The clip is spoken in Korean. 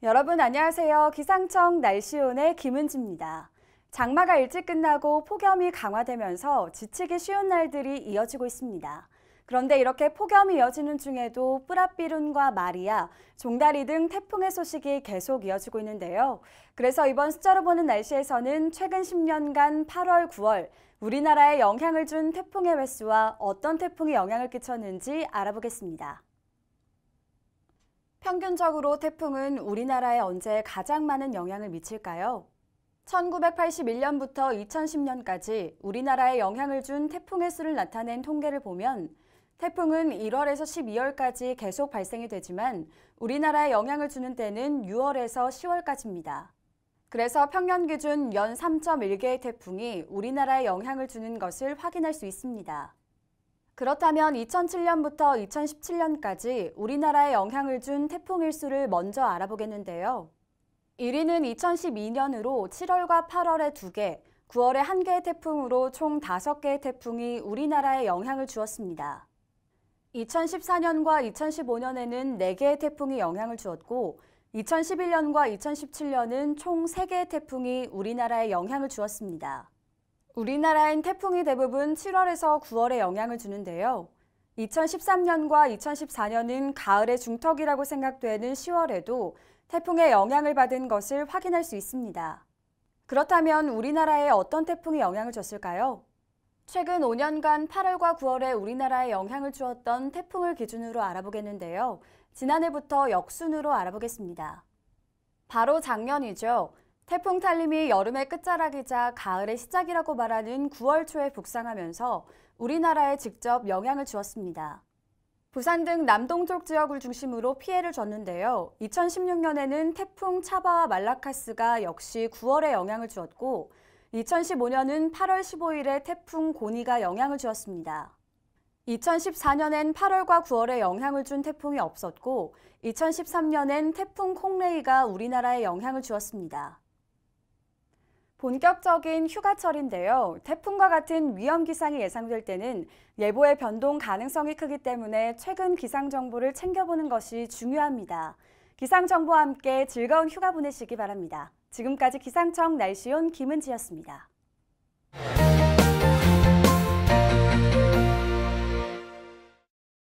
여러분 안녕하세요. 기상청 날씨온의 김은지입니다. 장마가 일찍 끝나고 폭염이 강화되면서 지치기 쉬운 날들이 이어지고 있습니다. 그런데 이렇게 폭염이 이어지는 중에도 뿌라비룬과 마리아, 종다리 등 태풍의 소식이 계속 이어지고 있는데요. 그래서 이번 숫자로 보는 날씨에서는 최근 10년간 8월, 9월 우리나라에 영향을 준 태풍의 횟수와 어떤 태풍이 영향을 끼쳤는지 알아보겠습니다. 평균적으로 태풍은 우리나라에 언제 가장 많은 영향을 미칠까요? 1981년부터 2010년까지 우리나라에 영향을 준 태풍의 수를 나타낸 통계를 보면 태풍은 1월에서 12월까지 계속 발생이 되지만 우리나라에 영향을 주는 때는 6월에서 10월까지입니다. 그래서 평년 기준 연 3.1개의 태풍이 우리나라에 영향을 주는 것을 확인할 수 있습니다. 그렇다면 2007년부터 2017년까지 우리나라에 영향을 준 태풍 일수를 먼저 알아보겠는데요. 1위는 2012년으로 7월과 8월에 2개, 9월에 1개의 태풍으로 총 5개의 태풍이 우리나라에 영향을 주었습니다. 2014년과 2015년에는 4개의 태풍이 영향을 주었고 2011년과 2017년은 총 3개의 태풍이 우리나라에 영향을 주었습니다. 우리나라엔 태풍이 대부분 7월에서 9월에 영향을 주는데요. 2013년과 2014년은 가을의 중턱이라고 생각되는 10월에도 태풍의 영향을 받은 것을 확인할 수 있습니다. 그렇다면 우리나라에 어떤 태풍이 영향을 줬을까요? 최근 5년간 8월과 9월에 우리나라에 영향을 주었던 태풍을 기준으로 알아보겠는데요. 지난해부터 역순으로 알아보겠습니다. 바로 작년이죠. 태풍 탈림이 여름의 끝자락이자 가을의 시작이라고 말하는 9월 초에 북상하면서 우리나라에 직접 영향을 주었습니다. 부산 등 남동쪽 지역을 중심으로 피해를 줬는데요. 2016년에는 태풍 차바와 말라카스가 역시 9월에 영향을 주었고 2015년은 8월 15일에 태풍 고니가 영향을 주었습니다. 2014년엔 8월과 9월에 영향을 준 태풍이 없었고 2013년엔 태풍 콩레이가 우리나라에 영향을 주었습니다. 본격적인 휴가철인데요. 태풍과 같은 위험 기상이 예상될 때는 예보의 변동 가능성이 크기 때문에 최근 기상 정보를 챙겨보는 것이 중요합니다. 기상 정보와 함께 즐거운 휴가 보내시기 바랍니다. 지금까지 기상청 날씨온 김은지였습니다.